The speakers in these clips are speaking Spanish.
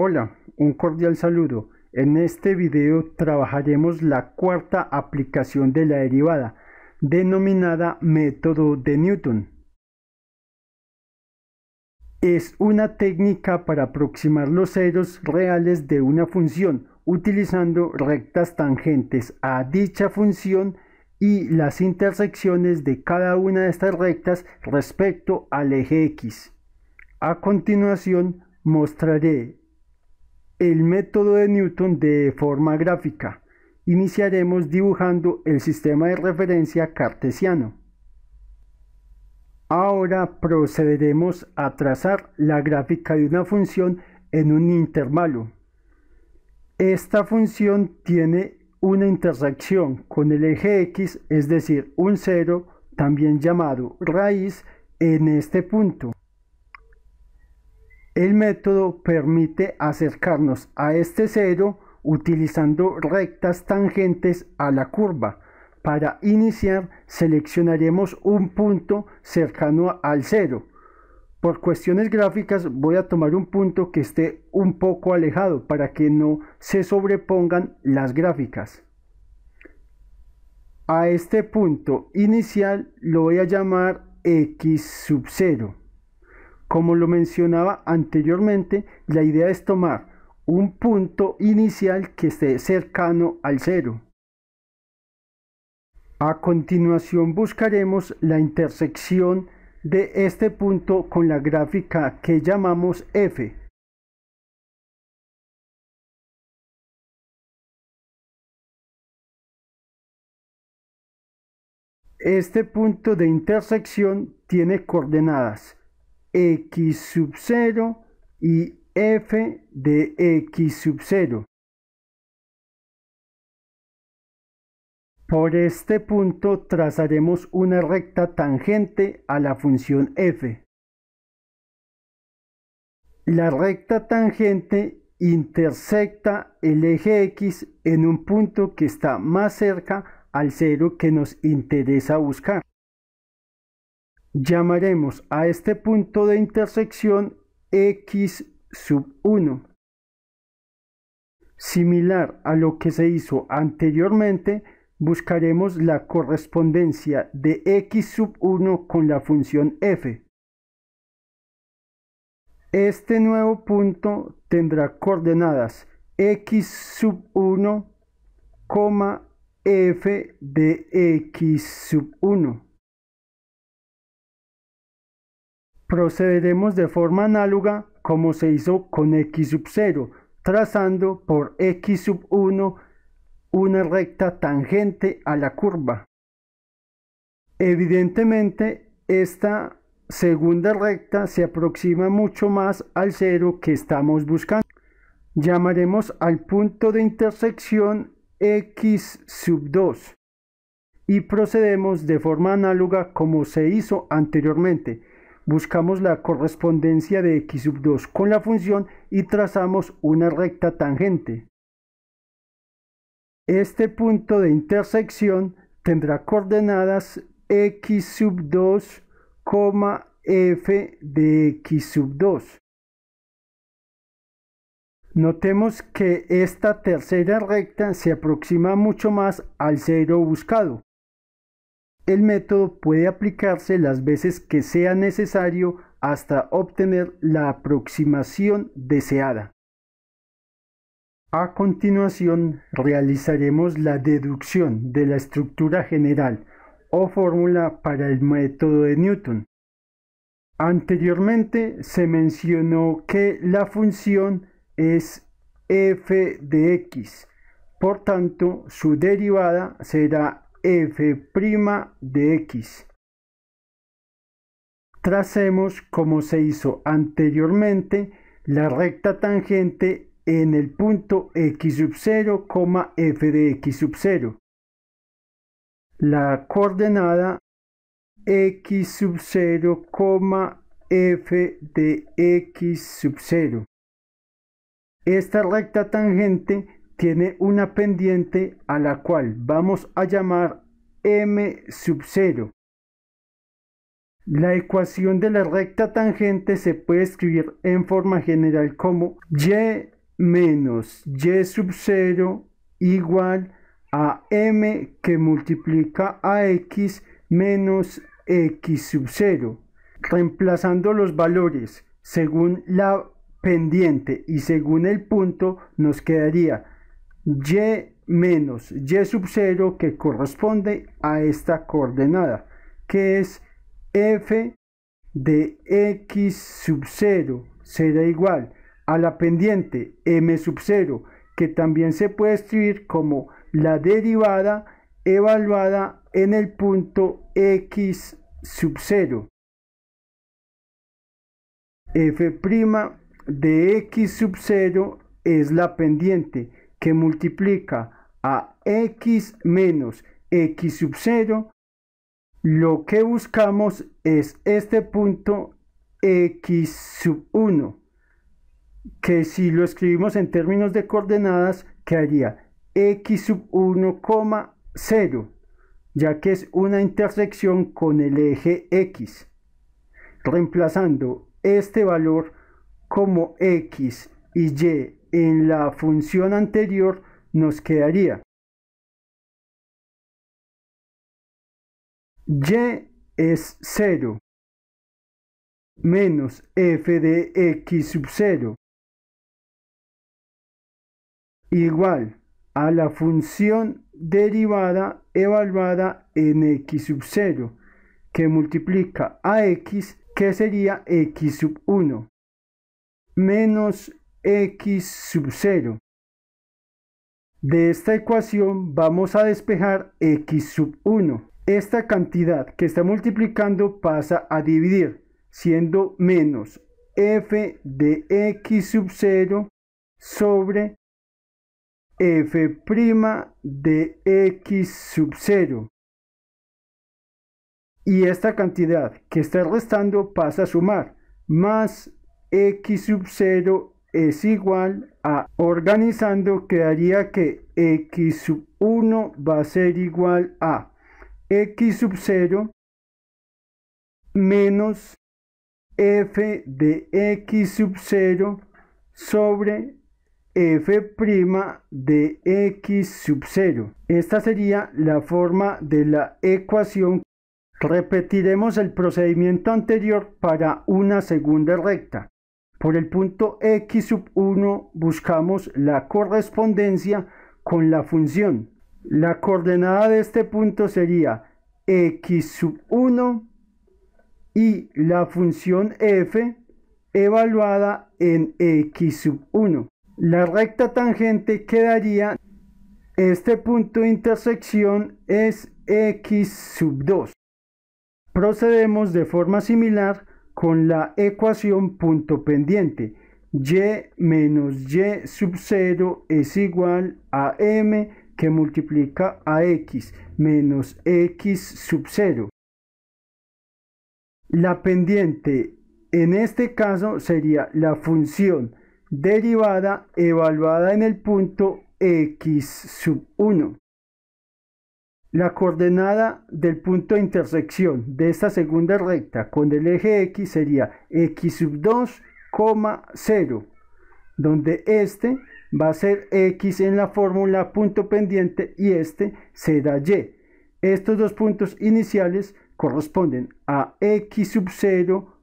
Hola, un cordial saludo. En este video trabajaremos la cuarta aplicación de la derivada, denominada método de Newton. Es una técnica para aproximar los ceros reales de una función, utilizando rectas tangentes a dicha función y las intersecciones de cada una de estas rectas respecto al eje X. A continuación mostraré el método de Newton de forma gráfica. Iniciaremos dibujando el sistema de referencia cartesiano. Ahora procederemos a trazar la gráfica de una función en un intervalo. Esta función tiene una intersección con el eje X, es decir, un cero, también llamado raíz, en este punto. El método permite acercarnos a este cero utilizando rectas tangentes a la curva. Para iniciar, seleccionaremos un punto cercano al cero. Por cuestiones gráficas voy a tomar un punto que esté un poco alejado para que no se sobrepongan las gráficas. A este punto inicial lo voy a llamar X sub 0. Como lo mencionaba anteriormente, la idea es tomar un punto inicial que esté cercano al cero. A continuación buscaremos la intersección de este punto con la gráfica que llamamos F. Este punto de intersección tiene coordenadas X sub 0 y F de X sub 0. Por este punto trazaremos una recta tangente a la función f. La recta tangente intersecta el eje X en un punto que está más cerca al cero que nos interesa buscar. Llamaremos a este punto de intersección X sub 1. Similar a lo que se hizo anteriormente, buscaremos la correspondencia de X sub 1 con la función f. Este nuevo punto tendrá coordenadas X sub 1, f de X sub 1. Procederemos de forma análoga como se hizo con X sub 0, trazando por X sub 1 una recta tangente a la curva. Evidentemente, esta segunda recta se aproxima mucho más al cero que estamos buscando. Llamaremos al punto de intersección X sub 2 y procedemos de forma análoga como se hizo anteriormente. Buscamos la correspondencia de X sub 2 con la función y trazamos una recta tangente. Este punto de intersección tendrá coordenadas X sub 2, f de X sub 2. Notemos que esta tercera recta se aproxima mucho más al cero buscado. El método puede aplicarse las veces que sea necesario hasta obtener la aproximación deseada. A continuación realizaremos la deducción de la estructura general o fórmula para el método de Newton. Anteriormente se mencionó que la función es f de x, por tanto su derivada será f' de x. Tracemos como se hizo anteriormente la recta tangente en el punto X sub 0, f de X sub 0. La coordenada X sub 0, f de X sub 0. Esta recta tangente tiene una pendiente a la cual vamos a llamar m sub 0. La ecuación de la recta tangente se puede escribir en forma general como y menos y sub 0 igual a m que multiplica a x menos x sub 0. Reemplazando los valores según la pendiente y según el punto, nos quedaría y menos y sub 0 que corresponde a esta coordenada, que es f de x sub 0 será igual a la pendiente m sub 0, que también se puede escribir como la derivada evaluada en el punto x sub 0. F' de x sub 0 es la pendiente que multiplica a x menos x sub 0. Lo que buscamos es este punto x sub 1, que si lo escribimos en términos de coordenadas quedaría x sub 1, 0, ya que es una intersección con el eje x. Reemplazando este valor como x y y en la función anterior, nos quedaría y es 0 menos f de x sub 0 igual a la función derivada evaluada en x sub 0 que multiplica a x, que sería x sub 1 menos x sub 0. De esta ecuación vamos a despejar x sub 1. Esta cantidad que está multiplicando pasa a dividir, siendo menos f de x sub 0 sobre f' de x sub 0. Y esta cantidad que está restando pasa a sumar, más x sub 0 es igual a, organizando quedaría que x sub 1 va a ser igual a x sub 0 menos f de x sub 0 sobre f' de x sub 0. Esta sería la forma de la ecuación. Repetiremos el procedimiento anterior para una segunda recta. Por el punto x sub 1 buscamos la correspondencia con la función. La coordenada de este punto sería x sub 1 y la función f evaluada en x sub 1. La recta tangente quedaría, este punto de intersección es x sub 2. Procedemos de forma similar con la ecuación punto pendiente. Y menos y sub 0 es igual a m que multiplica a x menos x sub 0. La pendiente en este caso sería la función derivada evaluada en el punto x sub 1. La coordenada del punto de intersección de esta segunda recta con el eje x sería x sub 2, 0, donde este va a ser x en la fórmula punto pendiente y este será y. Estos dos puntos iniciales corresponden a x sub 0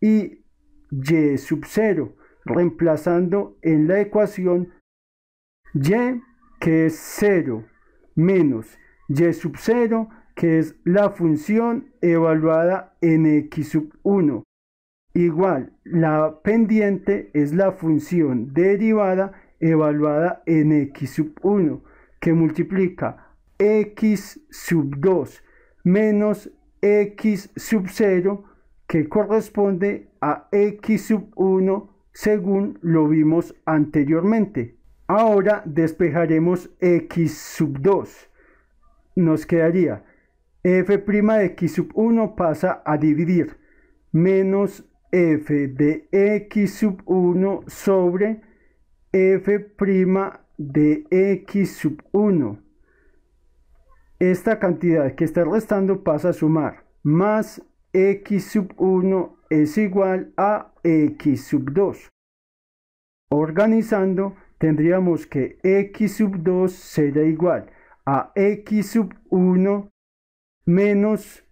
y y sub 0, reemplazando en la ecuación y, que es 0, menos y sub 0, que es la función evaluada en x sub 1, igual la pendiente es la función derivada evaluada en x sub 1, que multiplica x sub 2 menos x sub 0, que corresponde a x sub 1 según lo vimos anteriormente. Ahora despejaremos x sub 2. Nos quedaría f' de x sub 1 pasa a dividir, menos f de x sub 1 sobre f' de x sub 1. Esta cantidad que está restando pasa a sumar, más x sub 1 es igual a x sub 2. Organizando, tendríamos que x sub 2 será igual a x sub 1 menos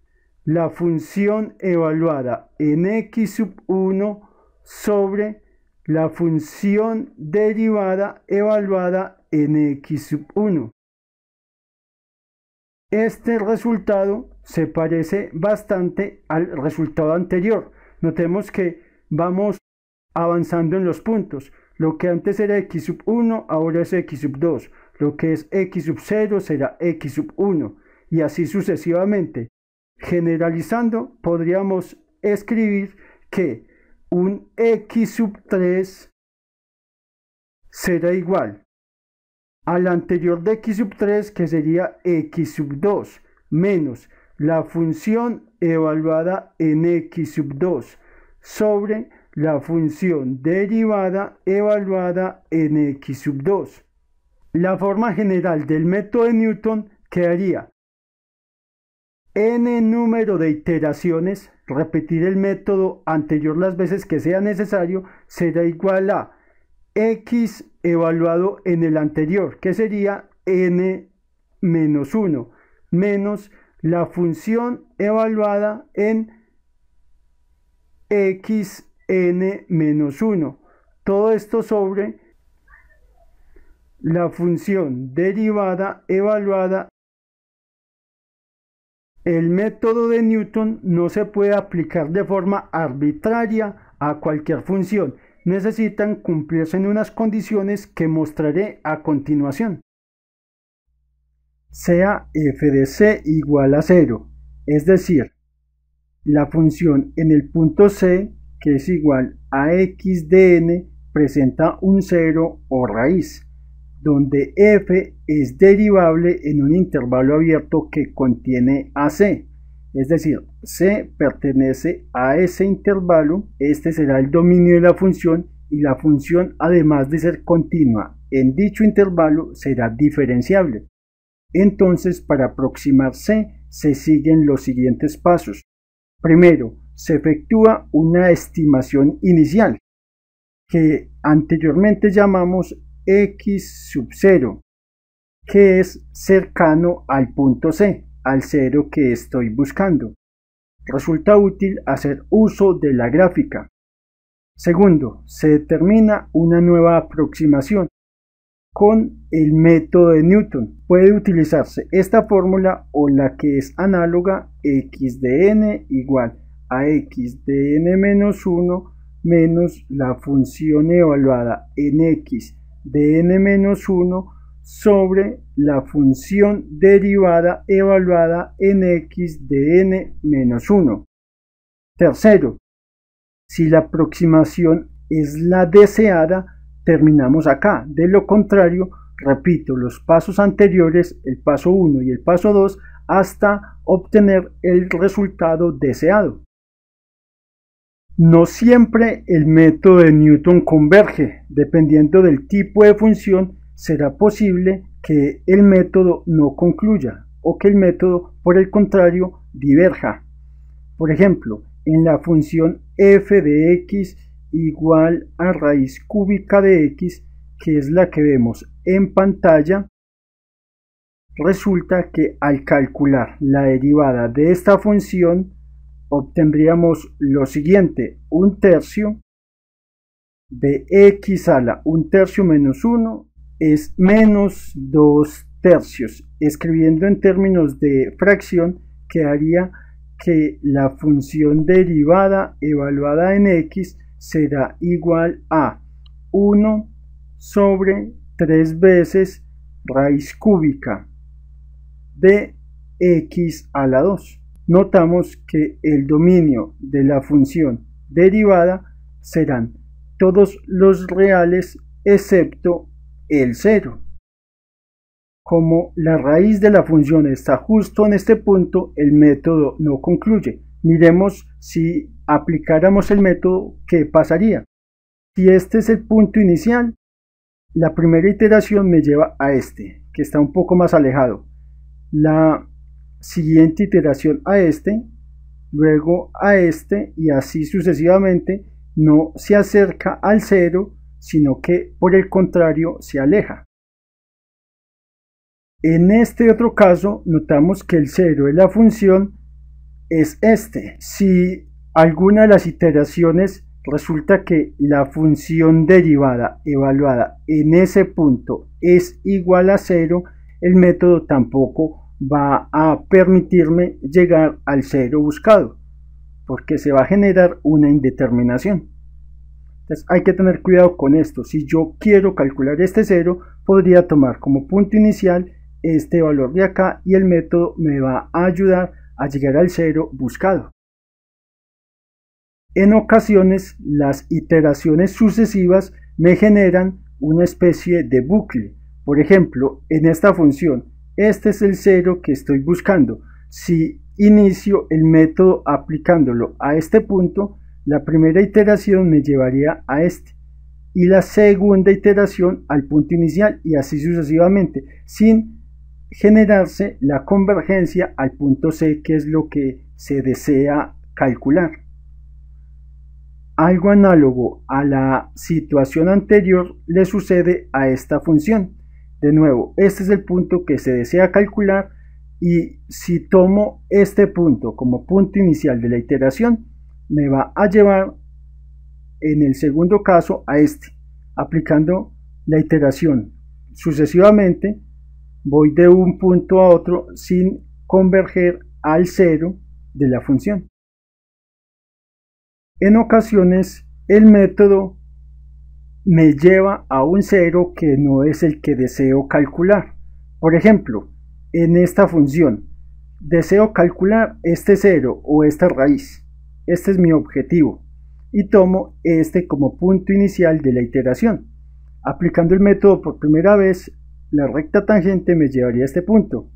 la función evaluada en x sub 1 sobre la función derivada evaluada en x sub 1. Este resultado se parece bastante al resultado anterior. Notemos que vamos avanzando en los puntos. Lo que antes era x sub 1 ahora es x sub 2. Lo que es x sub 0 será x sub 1 y así sucesivamente. Generalizando, podríamos escribir que un x sub 3 será igual al anterior de x sub 3, que sería x sub 2, menos la función evaluada en x sub 2 sobre la función derivada evaluada en x sub 2. La forma general del método de Newton quedaría n número de iteraciones, repetir el método anterior las veces que sea necesario, será igual a x evaluado en el anterior, que sería n menos 1, menos la función evaluada en x n menos 1. Todo esto sobre la función derivada evaluada. El método de Newton no se puede aplicar de forma arbitraria a cualquier función. Necesitan cumplirse en unas condiciones que mostraré a continuación. Sea f de c igual a 0, es decir, la función en el punto c, que es igual a x de n, presenta un 0 o raíz, donde f es derivable en un intervalo abierto que contiene a c, es decir, c pertenece a ese intervalo. Este será el dominio de la función y la función, además de ser continua en dicho intervalo, será diferenciable. Entonces, para aproximar c se siguen los siguientes pasos. Primero, se efectúa una estimación inicial, que anteriormente llamamos x sub 0, que es cercano al punto c, al 0 que estoy buscando. Resulta útil hacer uso de la gráfica. Segundo, se determina una nueva aproximación con el método de Newton. Puede utilizarse esta fórmula o la que es análoga, x de n igual a x de n menos 1 menos la función evaluada en x de n menos 1 sobre la función derivada evaluada en x de n menos 1. Tercero, si la aproximación es la deseada, terminamos acá. De lo contrario, repito los pasos anteriores, el paso 1 y el paso 2, hasta obtener el resultado deseado. No siempre el método de Newton converge. Dependiendo del tipo de función, será posible que el método no concluya o que el método, por el contrario, diverja. Por ejemplo, en la función f de x igual a raíz cúbica de x, que es la que vemos en pantalla, resulta que al calcular la derivada de esta función obtendríamos lo siguiente: un tercio de x a la 1/3 menos 1 es menos 2/3. Escribiendo en términos de fracción, quedaría que la función derivada evaluada en x será igual a 1 sobre 3 veces raíz cúbica de x a la 2. Notamos que el dominio de la función derivada serán todos los reales excepto el 0. Como la raíz de la función está justo en este punto, el método no concluye. Miremos si aplicáramos el método, ¿qué pasaría? Si este es el punto inicial, la primera iteración me lleva a este, que está un poco más alejado. La siguiente iteración a este luego a este y así sucesivamente. No se acerca al 0, sino que por el contrario se aleja. En este otro caso notamos que el 0 de la función es este. Si alguna de las iteraciones resulta que la función derivada evaluada en ese punto es igual a 0, el método tampoco va a permitirme llegar al 0 buscado, porque se va a generar una indeterminación. Entonces hay que tener cuidado con esto. Si yo quiero calcular este 0, podría tomar como punto inicial este valor de acá y el método me va a ayudar a llegar al 0 buscado. En ocasiones las iteraciones sucesivas me generan una especie de bucle. Por ejemplo, en esta función, este es el 0 que estoy buscando. Si inicio el método aplicándolo a este punto, la primera iteración me llevaría a este y la segunda iteración al punto inicial y así sucesivamente, sin generarse la convergencia al punto C, que es lo que se desea calcular. Algo análogo a la situación anterior le sucede a esta función. De nuevo, este es el punto que se desea calcular y si tomo este punto como punto inicial de la iteración, me va a llevar en el segundo caso a este, aplicando la iteración sucesivamente. Voy de un punto a otro sin converger al 0 de la función. En ocasiones el método me lleva a un 0 que no es el que deseo calcular. Por ejemplo, en esta función deseo calcular este 0 o esta raíz. Este es mi objetivo y tomo este como punto inicial de la iteración. Aplicando el método por primera vez, la recta tangente me llevaría a este punto.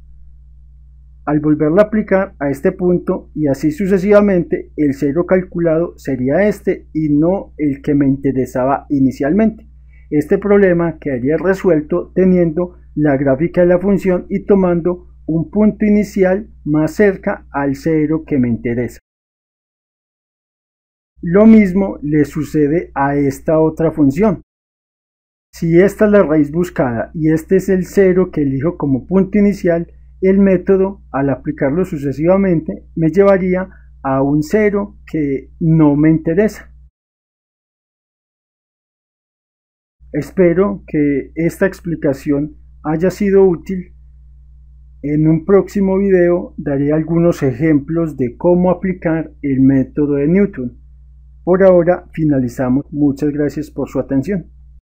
Al volverla a aplicar a este punto y así sucesivamente, el 0 calculado sería este y no el que me interesaba inicialmente. Este problema quedaría resuelto teniendo la gráfica de la función y tomando un punto inicial más cerca al 0 que me interesa. Lo mismo le sucede a esta otra función. Si esta es la raíz buscada y este es el 0 que elijo como punto inicial, el método, al aplicarlo sucesivamente, me llevaría a un 0 que no me interesa. Espero que esta explicación haya sido útil. En un próximo video daré algunos ejemplos de cómo aplicar el método de Newton. Por ahora finalizamos. Muchas gracias por su atención.